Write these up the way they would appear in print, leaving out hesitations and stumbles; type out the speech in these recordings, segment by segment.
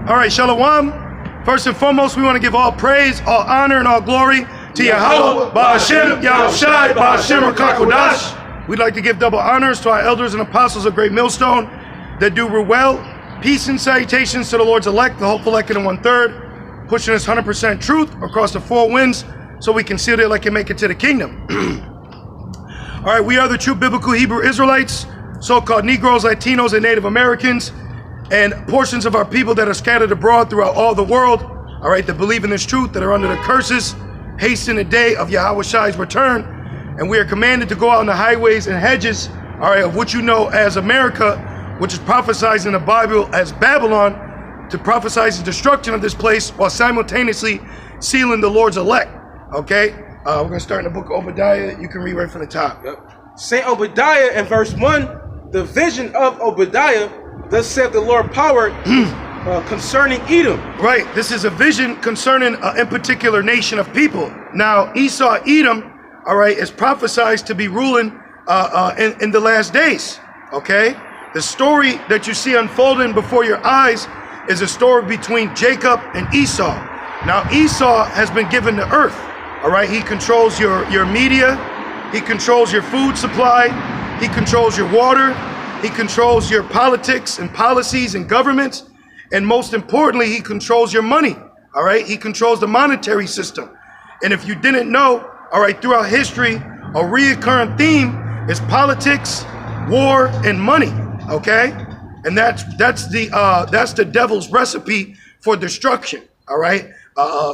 All right, Shalom. First and foremost, we want to give all praise, all honor, and all glory to Yahweh, Ba'ashem, Yahushai, Ba'ashem, Rakakodash. We'd like to give double honors to our elders and apostles of Great Millstone that do well. Peace and salutations to the Lord's elect, the hopeful elect in 1/3, pushing us 100% truth across the four winds so we can seal it like and make it to the kingdom. All right, we are the true biblical Hebrew Israelites, so-called Negroes, Latinos, and Native Americans, and portions of our people that are scattered abroad throughout all the world, all right, that believe in this truth, that are under the curses, hasten the day of Yahushai's return. And we are commanded to go out in the highways and hedges, all right, of what you know as America, which is prophesied in the Bible as Babylon, to prophesy the destruction of this place while simultaneously sealing the Lord's elect. Okay, we're going to start in the book of Obadiah. You can read right from the top. Yep. Saint Obadiah in verse 1, the vision of Obadiah, thus saith the Lord power concerning Edom. Right, this is a vision concerning in particular nation of people. Now, Esau, Edom, all right, is prophesied to be ruling in the last days. Okay, the story that you see unfolding before your eyes is a story between Jacob and Esau. Now, Esau has been given the earth. All right, he controls your media, he controls your food supply, he controls your water, he controls your politics and policies and governments, and most importantly, he controls your money. All right, he controls the monetary system. And if you didn't know, all right, throughout history, a recurrent theme is politics, war, and money. Okay, and that's the devil's recipe for destruction. All right,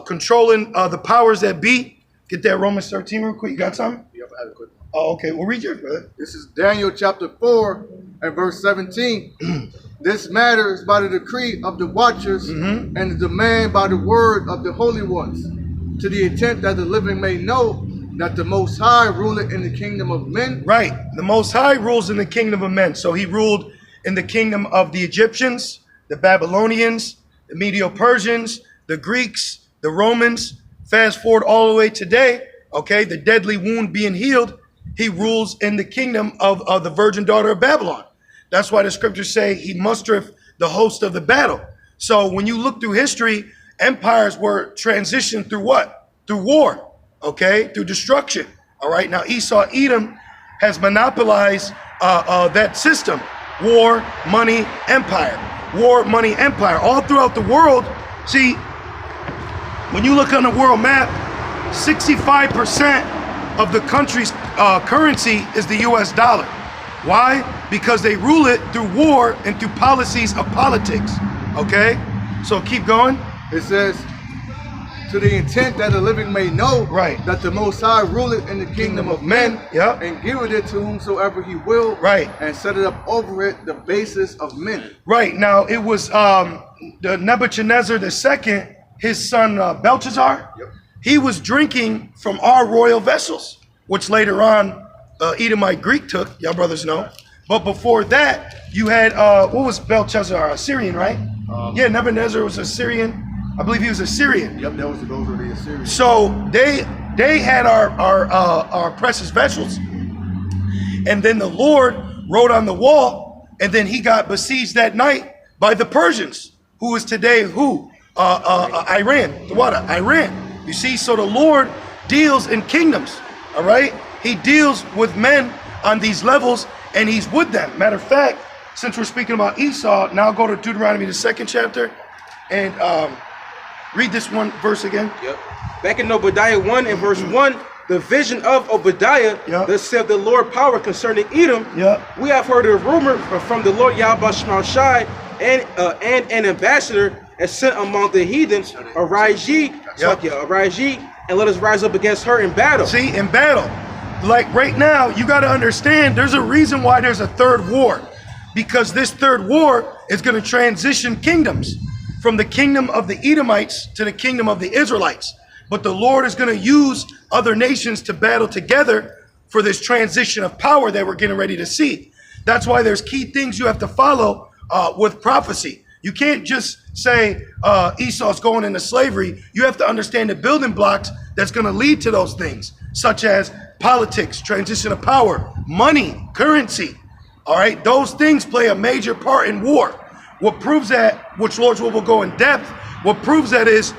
controlling the powers that be. Get that Romans 13 real quick. You got something? Yep, I have a quick one. Oh, okay. Well, read yours, brother. This is Daniel chapter 4 and verse 17. This matter is by the decree of the watchers and the demand by the word of the holy ones, to the intent that the living may know that the Most High ruleth in the kingdom of men. Right. The Most High rules in the kingdom of men. So he ruled in the kingdom of the Egyptians, the Babylonians, the Medo-Persians, the Greeks, the Romans. Fast forward all the way today, okay, the deadly wound being healed, he rules in the kingdom of the virgin daughter of Babylon. That's why the scriptures say he mustereth the host of the battle. So when you look through history, empires were transitioned through what? Through war, okay, through destruction. All right, now Esau, Edom has monopolized that system. War, money, empire. War, money, empire. All throughout the world, see, when you look on the world map, 65% of the country's currency is the US dollar. Why? Because they rule it through war and through policies of politics. Okay? So keep going. It says, to the intent that the living may know that the Most High ruleth in the kingdom of men, and giveth it to whomsoever he will, and set it up over it the basis of men. Right. Now, it was the Nebuchadnezzar II, his son Belshazzar, he was drinking from our royal vessels, which later on Edomite Greek took, y'all brothers know. But before that, you had, what was Belshazzar, Assyrian, right? Yeah, Nebuchadnezzar was Assyrian. I believe he was Assyrian. Yep, those were the Assyrians. So they had our precious vessels. And then the Lord wrote on the wall, and then he got besieged that night by the Persians, who is today who? Iran. Iran. You see, so the Lord deals in kingdoms, all right? He deals with men on these levels, and he's with them. Matter of fact, since we're speaking about Esau, now go to Deuteronomy, the 2nd chapter, and read this one verse again. Yep. Back in Obadiah 1 and verse 1, the vision of Obadiah, thus saith the Lord power concerning Edom. We have heard a rumor from the Lord Yahweh Shai and an ambassador as sent among the heathens. Arise ye, arise ye, and let us rise up against her in battle. See, in battle. Like right now, you got to understand there's a reason why there's a third war. Because this third war is going to transition kingdoms from the kingdom of the Edomites to the kingdom of the Israelites. But the Lord is going to use other nations to battle together for this transition of power that we're getting ready to see. That's why there's key things you have to follow with prophecy. You can't just say Esau's going into slavery. You have to understand the building blocks that's going to lead to those things, such as politics, transition of power, money, currency. All right, those things play a major part in war. what proves that, which Lord's will go in depth, what proves that is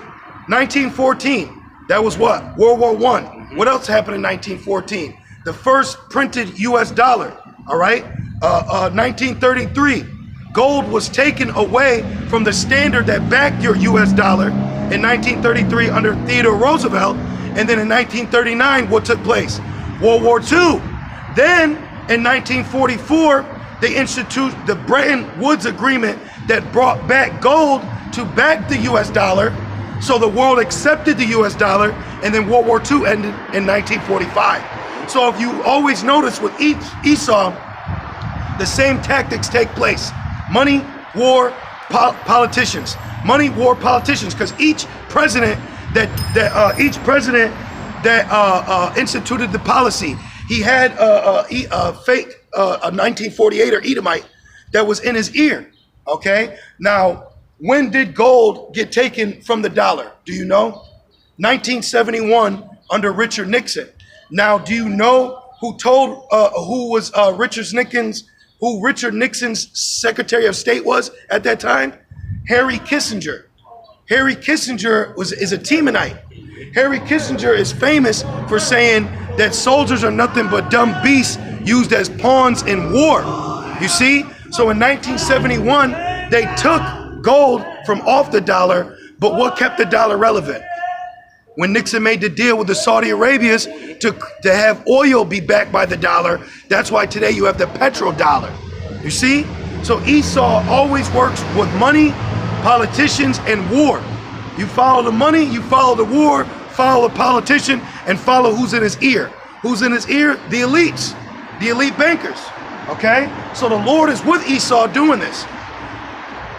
1914. That was what? World War I. What else happened in 1914? The first printed US dollar, all right? 1933, gold was taken away from the standard that backed your US dollar in 1933 under Theodore Roosevelt. And then in 1939, what took place? World War II. Then in 1944, they instituted the Bretton Woods Agreement that brought back gold to back the US dollar. So the world accepted the US dollar, and then World War II ended in 1945. So if you always notice with each Esau, the same tactics take place. Money, war, politicians. Money, war, politicians. Because each president that instituted the policy, he had a fake 1948 or Edomite that was in his ear. Okay? Now, when did gold get taken from the dollar? Do you know? 1971 under Richard Nixon. Now, do you know who told who Richard Nixon's Secretary of State was at that time? Harry Kissinger. Harry Kissinger is a Teemanite. Harry Kissinger is famous for saying that soldiers are nothing but dumb beasts used as pawns in war. You see? So in 1971, they took gold from off the dollar, but what kept the dollar relevant? When Nixon made the deal with the Saudi Arabians to have oil be backed by the dollar, that's why today you have the petrodollar. You see? So Esau always works with money, politicians, and war. You follow the money, you follow the war, follow the politician, and follow who's in his ear. Who's in his ear? The elites, the elite bankers. Okay? So the Lord is with Esau doing this.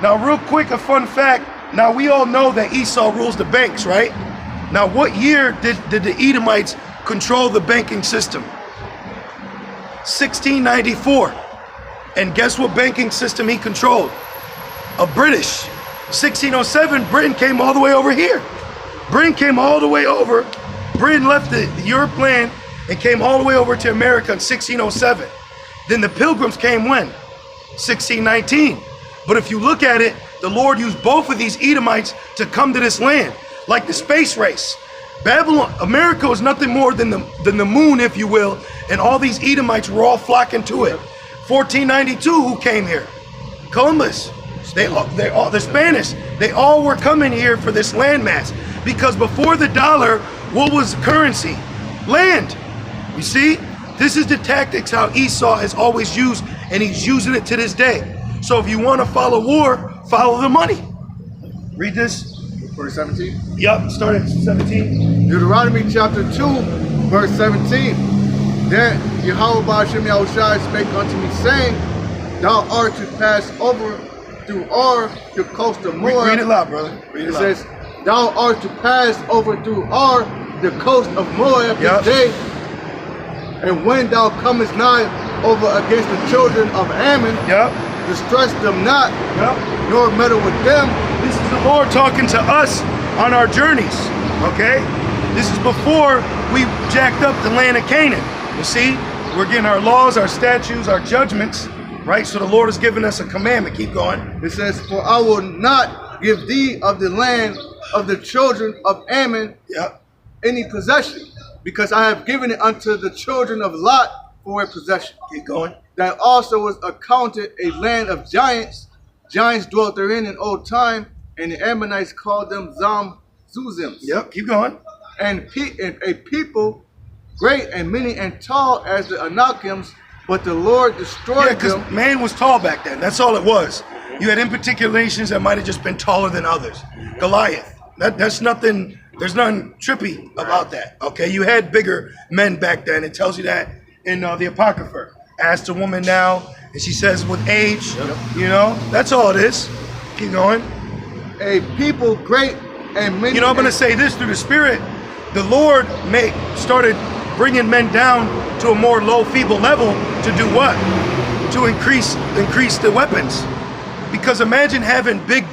Now, real quick, a fun fact. Now, we all know that Esau rules the banks, right? Now, what year did the Edomites control the banking system? 1694. And guess what banking system he controlled? A British. 1607, Britain came all the way over here. Britain came all the way over. Britain left the Europe land and came all the way over to America in 1607. Then the Pilgrims came when? 1619. But if you look at it, the Lord used both of these Edomites to come to this land, like the space race. Babylon, America was nothing more than the moon, if you will, and all these Edomites were all flocking to it. 1492, who came here? Columbus. The Spanish. They all were coming here for this landmass, because before the dollar, what was currency? Land. You see, this is the tactics how Esau has always used, and he's using it to this day. So if you want to follow war, follow the money. Read this. Verse 17? Yep, start at 17. Deuteronomy chapter 2, verse 17. Then Yahweh Ba'ashem Yahushai spake unto me, saying, Thou art to pass over through Ar, the coast of Moab. Read it loud, brother. Read it loud. Says, Thou art to pass over through Ar, the coast of Moab, this day. And when thou comest nigh over against the children of Ammon, distress them not, nor meddle with them. This is the Lord talking to us on our journeys, okay? This is before we jacked up the land of Canaan. You see, we're getting our laws, our statutes, our judgments, right? So the Lord has given us a commandment. Keep going. It says, For I will not give thee of the land of the children of Ammon any possession, because I have given it unto the children of Lot for a possession. Keep going. That also was accounted a land of giants. Giants dwelt therein in old time, and the Ammonites called them Zuzims. Yep, keep going. And a people great and many and tall as the Anakims, but the Lord destroyed them. Because man was tall back then. That's all it was. You had in particular nations that might have just been taller than others. Goliath. That's nothing. There's nothing trippy about that. Okay, you had bigger men back then. It tells you that in the Apocrypha. Ask the woman now, and she says with age, you know, that's all it is. Keep going. A people great and many. You know, I'm going to say this through the Spirit. The Lord started bringing men down to a more low, feeble level to do what? To increase the weapons. Because imagine having big,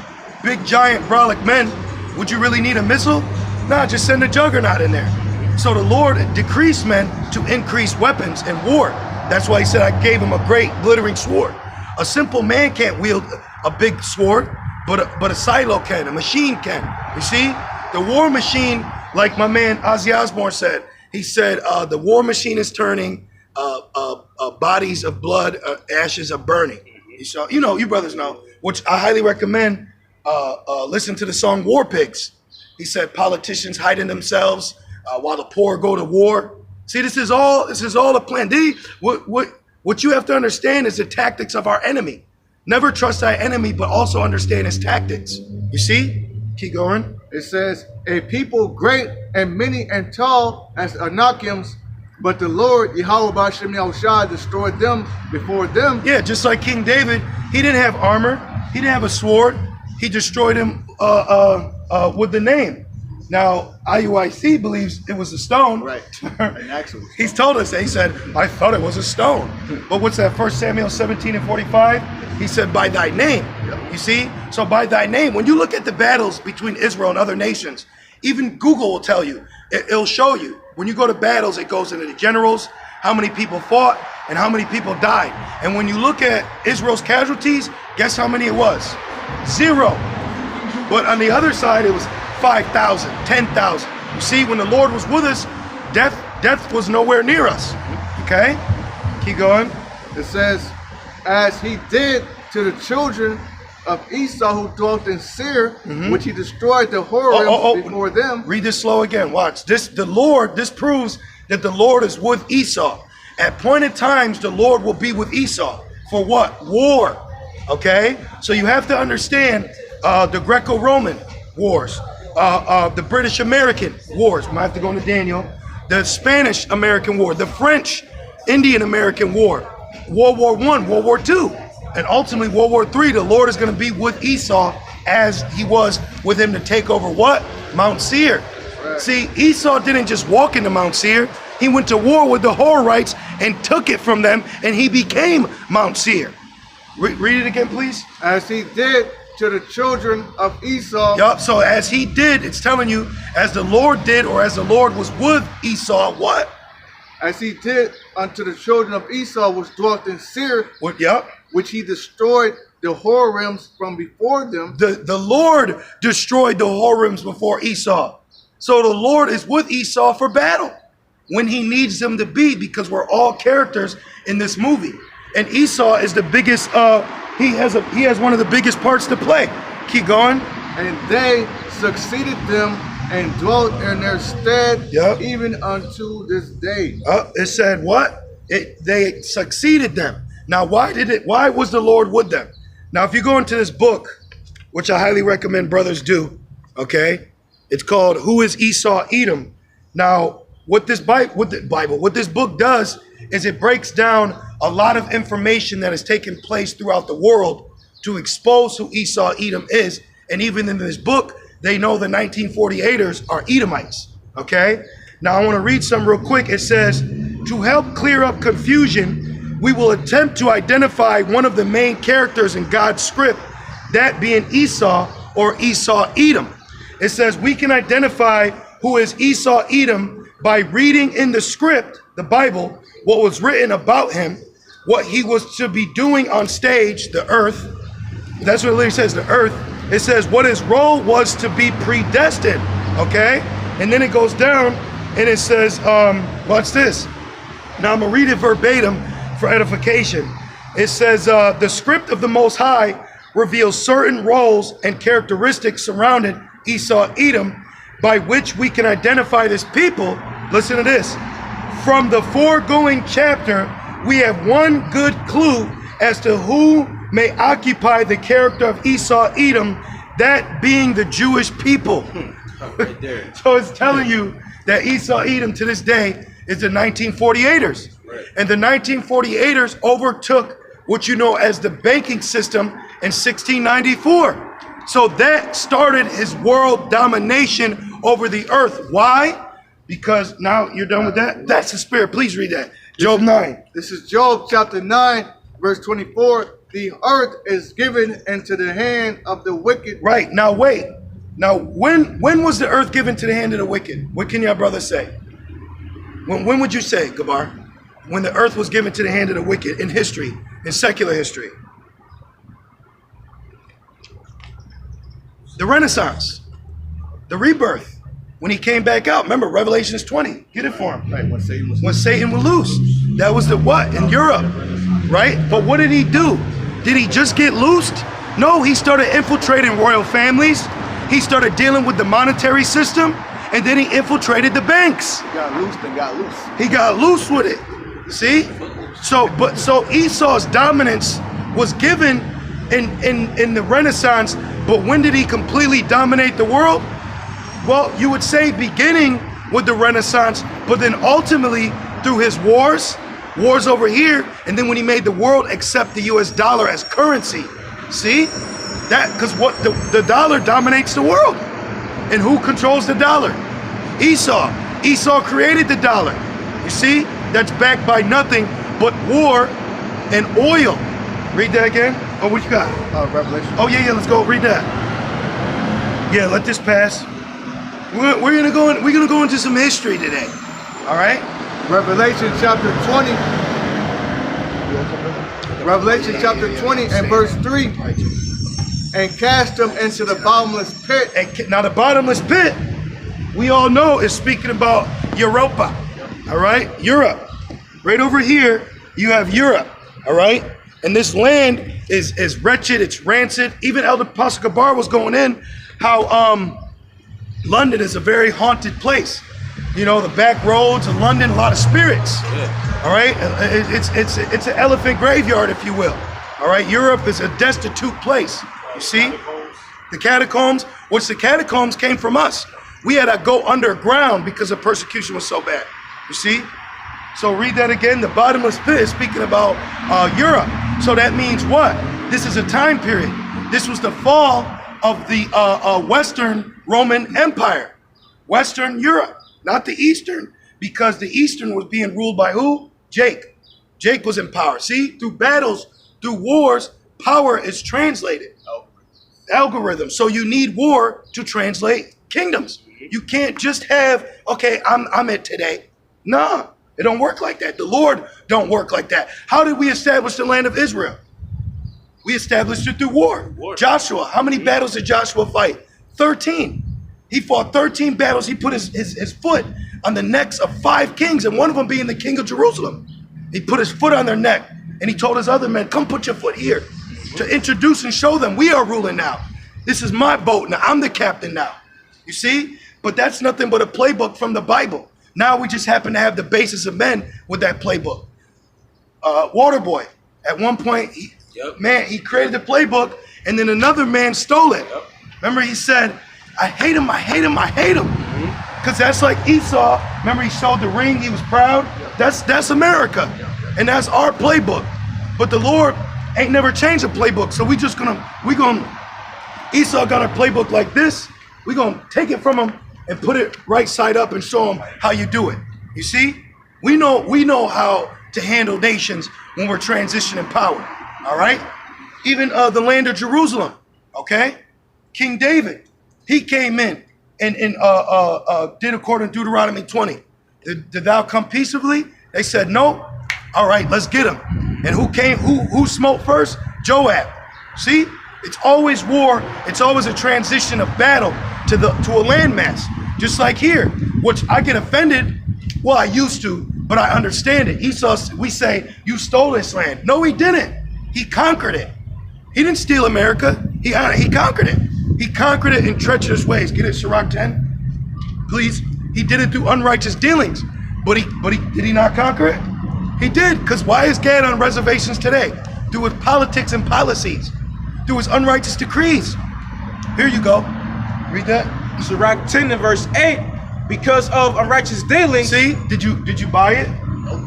giant, brolic men. Would you really need a missile? Nah, just send a juggernaut in there. So the Lord decreased men to increase weapons and war. That's why he said, I gave him a great glittering sword. A simple man can't wield a big sword, but a silo can, a machine can. You see? The war machine, like my man Ozzy Osbourne said, he said, the war machine is turning, bodies of blood, ashes are burning. So, you know, you brothers know, which I highly recommend. Listen to the song War Pigs. He said politicians hiding themselves while the poor go to war. See, this is all a plan. What you have to understand is the tactics of our enemy. Never trust thy enemy, but also understand his tactics. You see? Keep going. It says, a people great and many and tall as Anakims, but the Lord, Yahweh B'Shem Yahushua, destroyed them before them. Yeah, just like King David, he didn't have armor. He didn't have a sword. He destroyed him with the name. Now, IUIC believes it was a stone. Right. An actual stone. He's told us that. He said, I thought it was a stone. But what's that, 1 Samuel 17:45? He said, by thy name. Yep. You see? So by thy name, when you look at the battles between Israel and other nations, even Google will tell you, it'll show you. When you go to battles, it goes into the generals, how many people fought, and how many people died. And when you look at Israel's casualties, guess how many it was? 0. But on the other side, it was 5,000, 10,000. You see, when the Lord was with us, death was nowhere near us. Okay? Keep going. It says, as he did to the children of Esau who dwelt in Seir, which he destroyed the Horims before them. Read this slow again. Watch. This proves that the Lord is with Esau. At appointed times, the Lord will be with Esau. For what? War. Okay? So you have to understand the Greco-Roman wars, the British-American wars. We might have to go into Daniel. The Spanish-American war, the French-Indian-American war, World War I, World War II, and ultimately World War III. The Lord is going to be with Esau as he was with him to take over what? Mount Seir. Right. See, Esau didn't just walk into Mount Seir. He went to war with the Horites and took it from them, and he became Mount Seir. Read it again, please. As he did to the children of Esau. Yup, so as he did, it's telling you, as the Lord did, or as the Lord was with Esau, what? As he did unto the children of Esau, which dwelt in Seir, yup, which he destroyed the Horims from before them. The Lord destroyed the Horims before Esau. So the Lord is with Esau for battle when he needs them to be, because we're all characters in this movie. And Esau is the biggest, he has one of the biggest parts to play. Keep going. And they succeeded them and dwelt in their stead, even unto this day. It said what? They succeeded them. Now, why was the Lord with them? Now, if you go into this book, which I highly recommend brothers do, okay? It's called Who is Esau Edom? Now, what this book does is it breaks down a lot of information that has taken place throughout the world to expose who Esau Edom is. And even in this book, they know the 1948ers are Edomites, okay? Now, I want to read some real quick. It says, to help clear up confusion, we will attempt to identify one of the main characters in God's script, that being Esau or Esau Edom. It says we can identify who is Esau Edom by reading in the script, the Bible, what was written about him, what he was to be doing on stage, the earth. That's what it literally says, the earth. It says what his role was to be predestined, okay? And then it goes down and it says, watch this. Now I'm gonna read it verbatim for edification. It says, the script of the Most High reveals certain roles and characteristics surrounding Esau Edom by which we can identify this people. Listen to this. From the foregoing chapter, we have one good clue as to who may occupy the character of Esau Edom, that being the Jewish people. Right there. So it's telling you that Esau Edom to this day is the 1948ers. Right. And the 1948ers overtook what you know as the banking system in 1694. So that started his world domination over the earth. Why? Because now you're done with that? That's the spirit. Please read that. Job 9. This is Job chapter 9, verse 24. The earth is given into the hand of the wicked. Right. Now wait. Now when was the earth given to the hand of the wicked? What can your brother say? When would you say, Gabar? When the earth was given to the hand of the wicked in history, in secular history? The Renaissance. The rebirth. When he came back out. Remember, Revelations 20. Get it for him. Right, when Satan was loose. That was the what? In Europe. Right? But what did he do? Did he just get loosed? No, he started infiltrating royal families. He started dealing with the monetary system. And then he infiltrated the banks. He got loose and got loose. He got loose with it. See? So Esau's dominance was given in the Renaissance, but when did he completely dominate the world? Well, you would say beginning with the Renaissance, but then ultimately through his wars over here, and then when he made the world accept the US dollar as currency. See? That, because what the dollar dominates the world. And who controls the dollar? Esau. Esau created the dollar. You see? That's backed by nothing but war and oil. Read that again. Oh, what you got? Revelation. Oh yeah, let's go. Read that. Yeah, let this pass. We're gonna go into some history today. All right. Revelation chapter 20. Revelation chapter 20 and verse 3. And cast them into the bottomless pit. And now the bottomless pit, we all know, is speaking about Europa. All right, Europe. Right over here, you have Europe. All right, and this land is wretched. It's rancid. Even Elder Apostle Gabar was going in how London is a very haunted place. You know, the back roads of London, a lot of spirits. Yeah. All right, it's an elephant graveyard, if you will. All right, Europe is a destitute place. You see, the catacombs, which the catacombs came from us. We had to go underground because the persecution was so bad. You see? So read that again. The bottomless pit is speaking about Europe. So that means what? This is a time period. This was the fall of the Western Roman Empire. Western Europe, not the Eastern, because the Eastern was being ruled by who? Jake. Jake was in power. See, through battles, through wars, power is translated. Algorithm. So you need war to translate kingdoms. You can't just have, okay, I'm it today. Nah, it don't work like that. The Lord don't work like that. How did we establish the land of Israel? We established it through war. Joshua, how many battles did Joshua fight? 13. He fought 13 battles. He put his foot on the necks of 5 kings, and one of them being the king of Jerusalem. He put his foot on their neck, and he told his other men, come put your foot here, to introduce and show them we are ruling now. This is my boat now. I'm the captain now. You see? But that's nothing but a playbook from the Bible. Now we just happen to have the basis of men with that playbook. Waterboy, at one point, he created the playbook, and then another man stole it. Yep. Remember, he said, I hate him, I hate him, I hate him. Because that's like Esau. Remember, he showed the ring, he was proud. That's America. And that's our playbook. But the Lord ain't never changed the playbook. So we Esau got a playbook like this. We're gonna take it from him and put it right side up and show him how you do it. You see? We know how to handle nations when we're transitioning power. All right? Even the land of Jerusalem, okay? King David, he came in and did according to Deuteronomy 20. Did thou come peaceably? They said no. All right, let's get him. And who smote first? Joab. See? It's always war. It's always a transition of battle to a landmass. Just like here, which I get offended. Well, I used to, but I understand it. We say, you stole this land. No, he didn't. He conquered it. He didn't steal America. He conquered it. He conquered it in treacherous ways. Get it, Sirach 10? Please. He did it through unrighteous dealings. But did he not conquer it? He did, because why is Gad on reservations today? Through his politics and policies. Through his unrighteous decrees. Here you go. Read that. Sirach 10 and verse 8. Because of unrighteous dealings. See, did you buy it?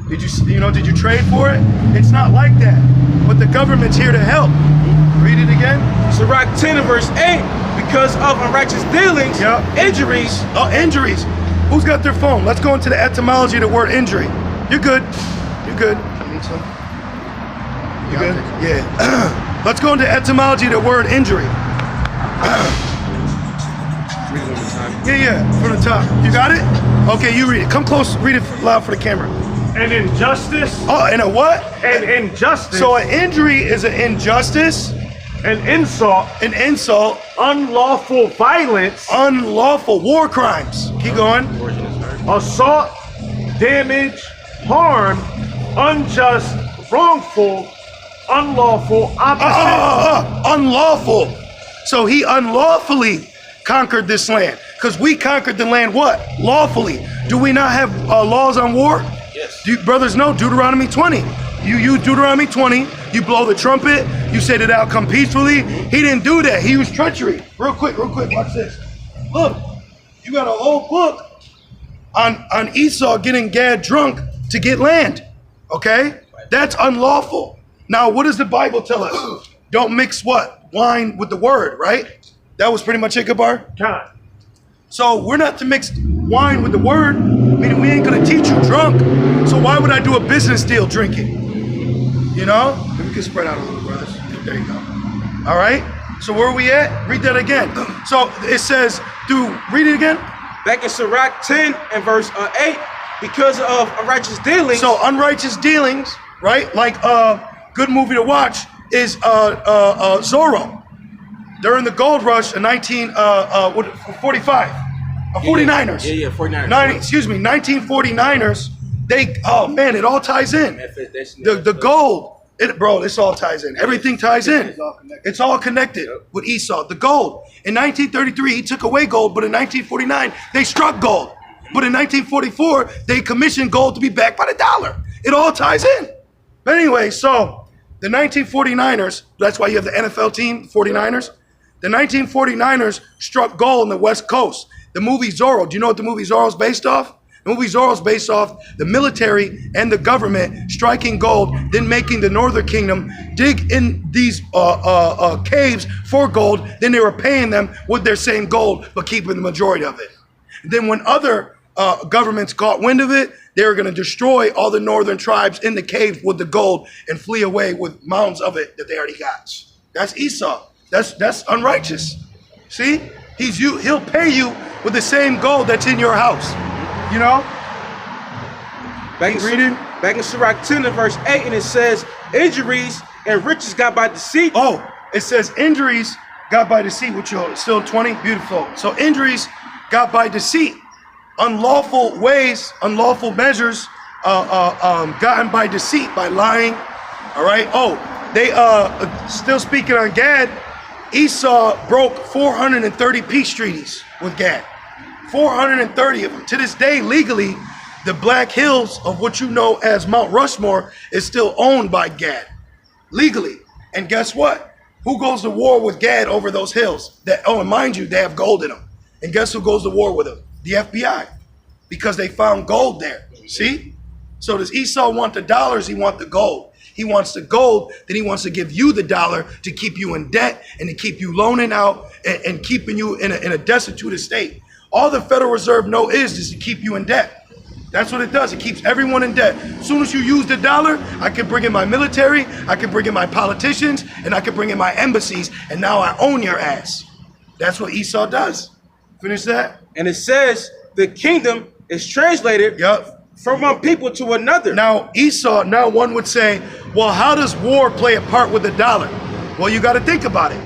Did you trade for it? It's not like that. But the government's here to help. Read it again. Sirach 10 and verse 8. Because of unrighteous dealings, injuries. Oh, injuries. Who's got their phone? Let's go into the etymology of the word injury. You're good. You're good. You need some? You good? Yeah. Let's go into etymology of the word injury. Read it one more time. Yeah, from the top. You got it? Okay, you read it. Come close. Read it loud for the camera. An injustice. Oh, and a what? An injustice. So an injury is an injustice, an insult, unlawful violence, unlawful war crimes. Keep going. assault, damage, harm, unjust, wrongful, unlawful, opposite. Unlawful. So he unlawfully conquered this land. Because we conquered the land what? Lawfully. Do we not have laws on war? Yes. Do you brothers know Deuteronomy 20? You use Deuteronomy 20, you blow the trumpet, you say that I'll come peacefully. He didn't do that. He used treachery. Real quick, watch this. Look, you got a whole book on Esau getting Gad drunk to get land. Okay? That's unlawful. Now, what does the Bible tell us? Don't mix what? Wine with the word, right? That was pretty much it, Gabar? God. So we're not to mix wine with the word, meaning we ain't gonna teach you drunk. So why would I do a business deal drinking? You know? We can spread out a little, brothers. There you go. All right? So where are we at? Read that again. So it says, read it again. Back in Sirach 10 and verse 8, because of unrighteous dealings. So unrighteous dealings, right? Like good movie to watch is Zorro. During the gold rush in 1945, 49ers. Yeah, 49ers. 1949ers. It all ties in. The gold, this all ties in. Everything ties in. It's all connected with Esau. The gold. In 1933, he took away gold, but in 1949, they struck gold. But in 1944, they commissioned gold to be backed by the dollar. It all ties in. But anyway, so the 1949ers, that's why you have the NFL team, 49ers. The 1949ers struck gold on the West Coast. The movie Zorro, do you know what the movie Zorro is based off? The movie Zorro is based off the military and the government striking gold, then making the Northern Kingdom dig in these caves for gold. Then they were paying them with their same gold, but keeping the majority of it. Then when other governments caught wind of it, they were going to destroy all the northern tribes in the caves with the gold and flee away with mounds of it that they already got. That's Esau. That's unrighteous. See? He'll pay you with the same gold that's in your house. You know? Back in Sirach 10 and verse 8, and it says, injuries and riches got by deceit. Oh, it says injuries got by deceit, which you're still 20. Beautiful. So injuries got by deceit. Unlawful ways, unlawful measures gotten by deceit, by lying. All right? Oh, they still speaking on Gad, Esau broke 430 peace treaties with Gad. 430 of them. To this day, legally, the Black Hills of what you know as Mount Rushmore is still owned by Gad. Legally. And guess what? Who goes to war with Gad over those hills? And mind you, they have gold in them. And guess who goes to war with them? The FBI. Because they found gold there. See? So does Esau want the dollars? He wants the gold. He wants the gold, then he wants to give you the dollar to keep you in debt and to keep you loaning out and keeping you in a destitute state. All the Federal Reserve is to keep you in debt. That's what it does. It keeps everyone in debt. As soon as you use the dollar, I can bring in my military, I can bring in my politicians, and I can bring in my embassies, and now I own your ass. That's what Esau does. Finish that? And it says the kingdom is translated from one people to another. Now, Esau, one would say, well, how does war play a part with the dollar? Well, you got to think about it.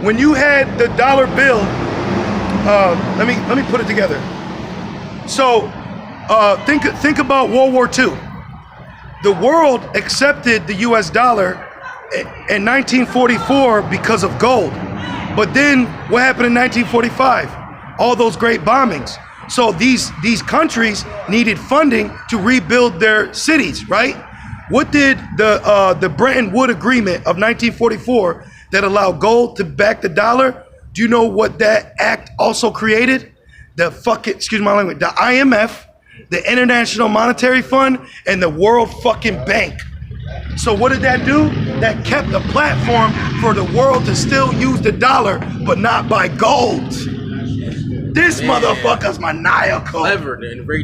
When you had the dollar bill, let me put it together. So, think about World War II. The world accepted the U.S. dollar in 1944 because of gold. But then, what happened in 1945? All those great bombings. So these countries needed funding to rebuild their cities, right? What did the Bretton Woods Agreement of 1944 that allowed gold to back the dollar? Do you know what that act also created? The IMF, the International Monetary Fund, and the World fucking Bank. So what did that do? That kept a platform for the world to still use the dollar, but not buy gold. This motherfucker's maniacal. Clever in a very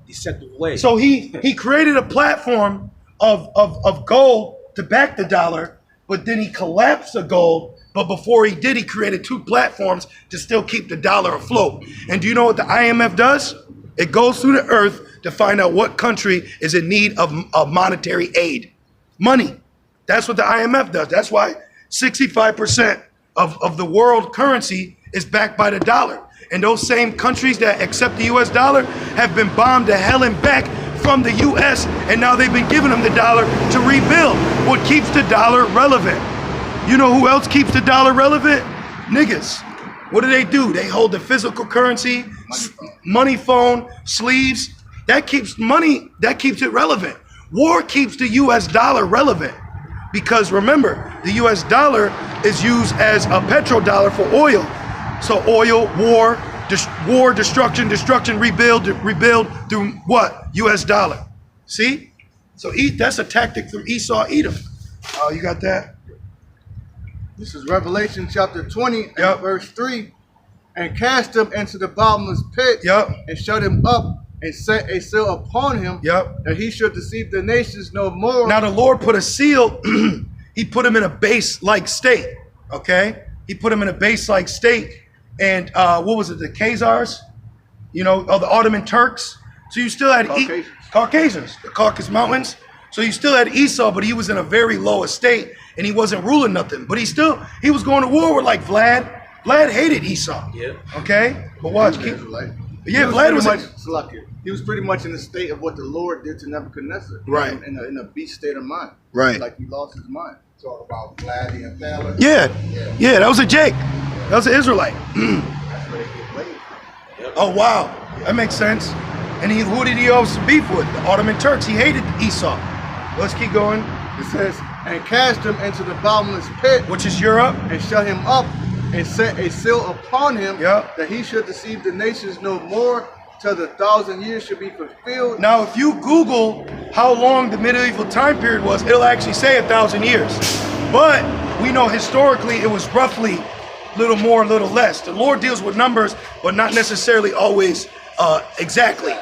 deceptive way. So he created a platform of gold to back the dollar, but then he collapsed the gold. But before he did, he created two platforms to still keep the dollar afloat. And do you know what the IMF does? It goes through the earth to find out what country is in need of monetary aid. Money. That's what the IMF does. That's why 65% of the world currency is backed by the dollar. And those same countries that accept the US dollar have been bombed to hell and back from the US, and now they've been giving them the dollar to rebuild. What keeps the dollar relevant? You know who else keeps the dollar relevant? Niggas. What do? They hold the physical currency, money phone, sleeves. That keeps money, that keeps it relevant. War keeps the US dollar relevant. Because remember, the US dollar is used as a petrodollar for oil. So oil, war, destruction, rebuild through what? US dollar. See? So that's a tactic from Esau, Edom. Oh, you got that? This is Revelation chapter 20 and verse 3. And cast him into the bottomless pit and shut him up and set a seal upon him that he should deceive the nations no more. Now the Lord put a seal, he put him in a base-like state, okay? He put him in a base-like state. And what was it, the Khazars? You know, the Ottoman Turks. So you still had Caucasians, the Caucasus Mountains. So you still had Esau, but he was in a very low estate and he wasn't ruling nothing. But he was going to war with like Vlad. Vlad hated Esau. Yeah. Okay? But watch. Vlad was he was pretty much in the state of what the Lord did to Nebuchadnezzar. Right. In a beast state of mind. Right. Like he lost his mind. Talk about Vlad the Impaler. Yeah, that was a Jake. That was an Israelite. That's where they get played. Oh, wow. That makes sense. And who did he always beef with? The Ottoman Turks. He hated Esau. Let's keep going. It says, and cast him into the bottomless pit, which is Europe, and shut him up, and set a seal upon him, that he should deceive the nations no more, till the 1,000 years should be fulfilled. Now, if you Google how long the medieval time period was, it'll actually say 1,000 years. But we know historically it was roughly little more, little less. The Lord deals with numbers, but not necessarily always exactly.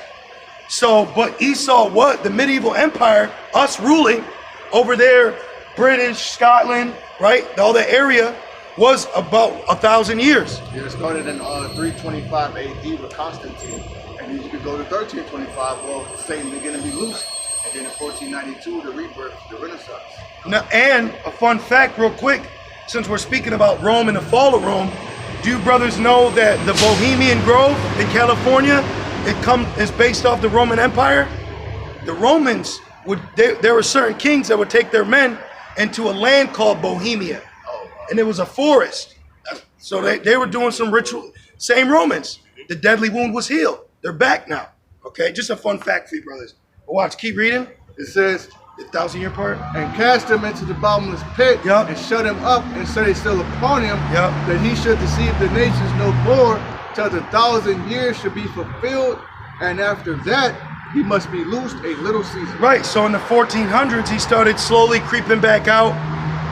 So, but Esau, the medieval empire, us ruling over there, British, Scotland, right? All the area was about 1,000 years. Yeah, it started in 325 AD with Constantine. And then you could go to 1325, well, Satan began to be loosed. And then in 1492, the rebirth, the Renaissance. Now, and a fun fact real quick, since we're speaking about Rome and the fall of Rome, do you brothers know that the Bohemian Grove in California, is based off the Roman Empire? The Romans there were certain kings that would take their men into a land called Bohemia. And it was a forest. So they were doing some ritual, same Romans. The deadly wound was healed. They're back now. Okay, just a fun fact for you brothers. But watch, keep reading. It says, the 1,000-year part. And cast him into the bottomless pit, and shut him up, and set a seal upon him, that he should deceive the nations no more, till the 1,000 years should be fulfilled, and after that he must be loosed a little season. Right, so in the 1400s he started slowly creeping back out.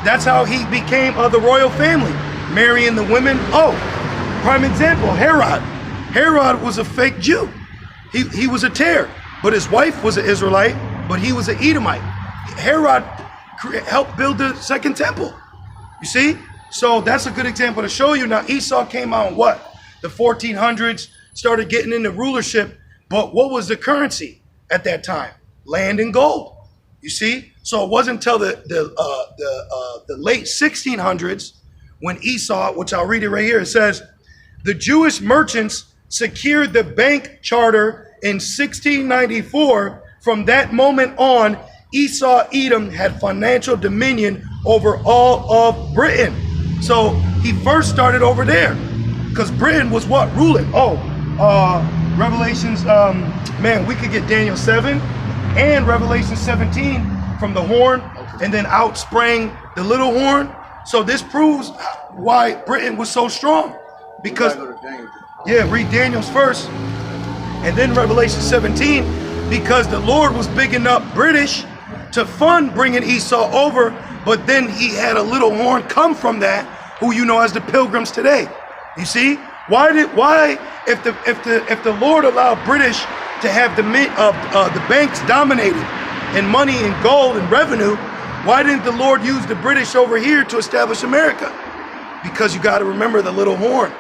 That's how he became of the royal family, marrying the women. Oh, prime example, Herod. Herod was a fake Jew. He was a tear, but his wife was an Israelite, but he was an Edomite. Herod helped build the second temple. You see? So that's a good example to show you. Now Esau came out in what? The 1400s, started getting into rulership, but what was the currency at that time? Land and gold. You see? So it wasn't until the late 1600s when Esau, which I'll read it right here, it says, the Jewish merchants secured the bank charter in 1694. From that moment on, Esau Edom had financial dominion over all of Britain. So he first started over there because Britain was what? Ruling. Revelations, man, we could get Daniel 7 and Revelation 17 from the horn, and then out sprang the little horn. So this proves why Britain was so strong. Because, read Daniel's first, and then Revelation 17, because the Lord was bigging up British to fund bringing Esau over, but then he had a little horn come from that, who you know as the Pilgrims today. You see, why if the Lord allowed British to have the banks dominated in money and gold and revenue, why didn't the Lord use the British over here to establish America? Because you got to remember the little horn,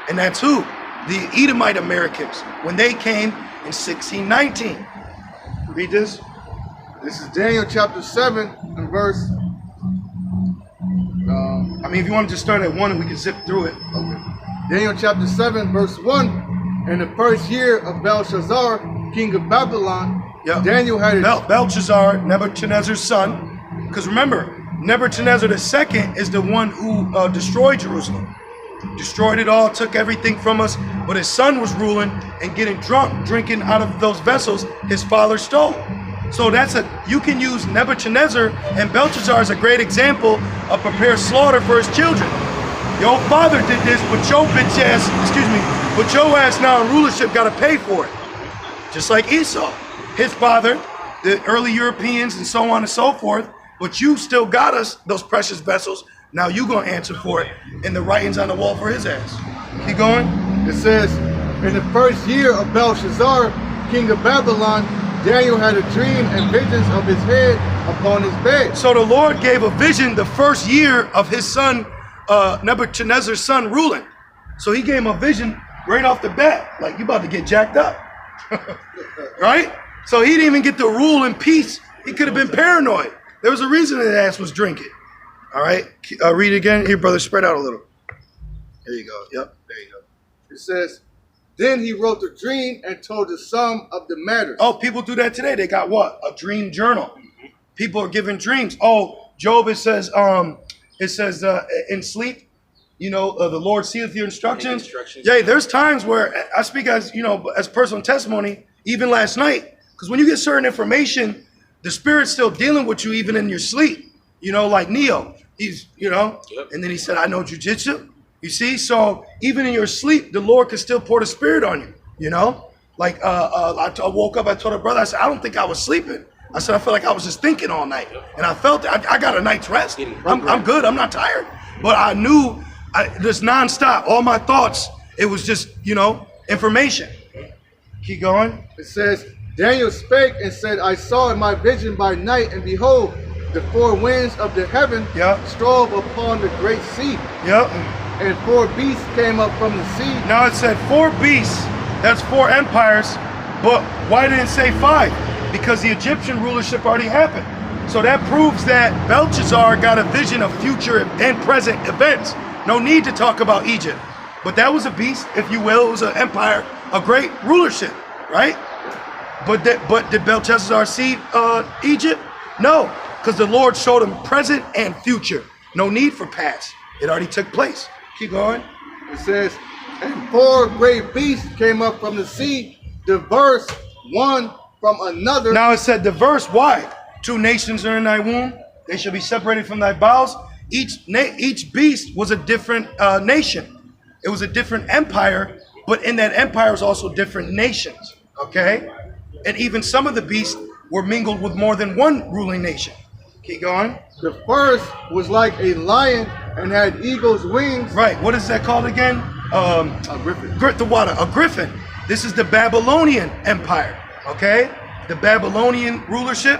and that's who? The Edomite Americans, when they came in 1619. Read this. This is Daniel chapter 7 and verse mean, if you want to just start at 1 and we can zip through it. Okay. Daniel chapter 7, verse 1. In the first year of Belshazzar, king of Babylon, Daniel had a... Belshazzar, Nebuchadnezzar's son. Because remember, Nebuchadnezzar II is the one who destroyed Jerusalem. Destroyed it all, took everything from us. But his son was ruling and getting drunk, drinking out of those vessels his father stole. So you can use Nebuchadnezzar and Belshazzar as a great example of prepare slaughter for his children. Your father did this, but your bitch ass, but your ass now in rulership got to pay for it. Just like Esau, his father, the early Europeans and so on and so forth, but you still got us those precious vessels. Now you gonna answer for it, and the writings on the wall for his ass. Keep going. It says, in the first year of Belshazzar, king of Babylon, Daniel had a dream and visions of his head upon his bed. So the Lord gave a vision the first year of his son, Nebuchadnezzar's son ruling. So he gave him a vision right off the bat, like you about to get jacked up, right? So he didn't even get to rule in peace. He could have been paranoid. There was a reason his ass was drinking. All right, read it again. Here, brother, spread out a little. There you go. Yep, there you go. It says, then he wrote the dream and told the sum of the matters. Oh, people do that today. They got what? A dream journal. People are given dreams. Oh, Job, it says in sleep, the Lord seeth your instructions. Yeah, there's times where I speak as, as personal testimony, even last night, because when you get certain information, the Spirit's still dealing with you even in your sleep. Like Neo, he's, and then he said, I know jujitsu. You see, so even in your sleep, the Lord can still pour the Spirit on you, Like I woke up, I told a brother, I said, I don't think I was sleeping. I said, I felt like I was just thinking all night. And I felt I got a night's rest. I'm good, I'm not tired. But I knew just nonstop, all my thoughts, it was just, information. Keep going. It says, Daniel spake and said, I saw in my vision by night, and behold, the four winds of the heaven strove upon the great sea. And 4 beasts came up from the sea. Now it said 4 beasts, that's 4 empires, but why didn't it say 5? Because the Egyptian rulership already happened. So that proves that Belshazzar got a vision of future and present events. No need to talk about Egypt. But that was a beast, if you will. It was an empire, a great rulership, right? But did Belshazzar see Egypt? No, because the Lord showed him present and future. No need for past. It already took place. Keep going. It says, and 4 great beasts came up from the sea, diverse one from another. Now it said diverse. Why? 2 nations are in thy womb. They shall be separated from thy bowels. Each beast was a different nation. It was a different empire, but in that empire was also different nations. Okay? And even some of the beasts were mingled with more than one ruling nation. Keep going. The first was like a lion and had eagle's wings. Right. What is that called again? A griffin. A griffin. This is the Babylonian Empire. Okay? The Babylonian rulership.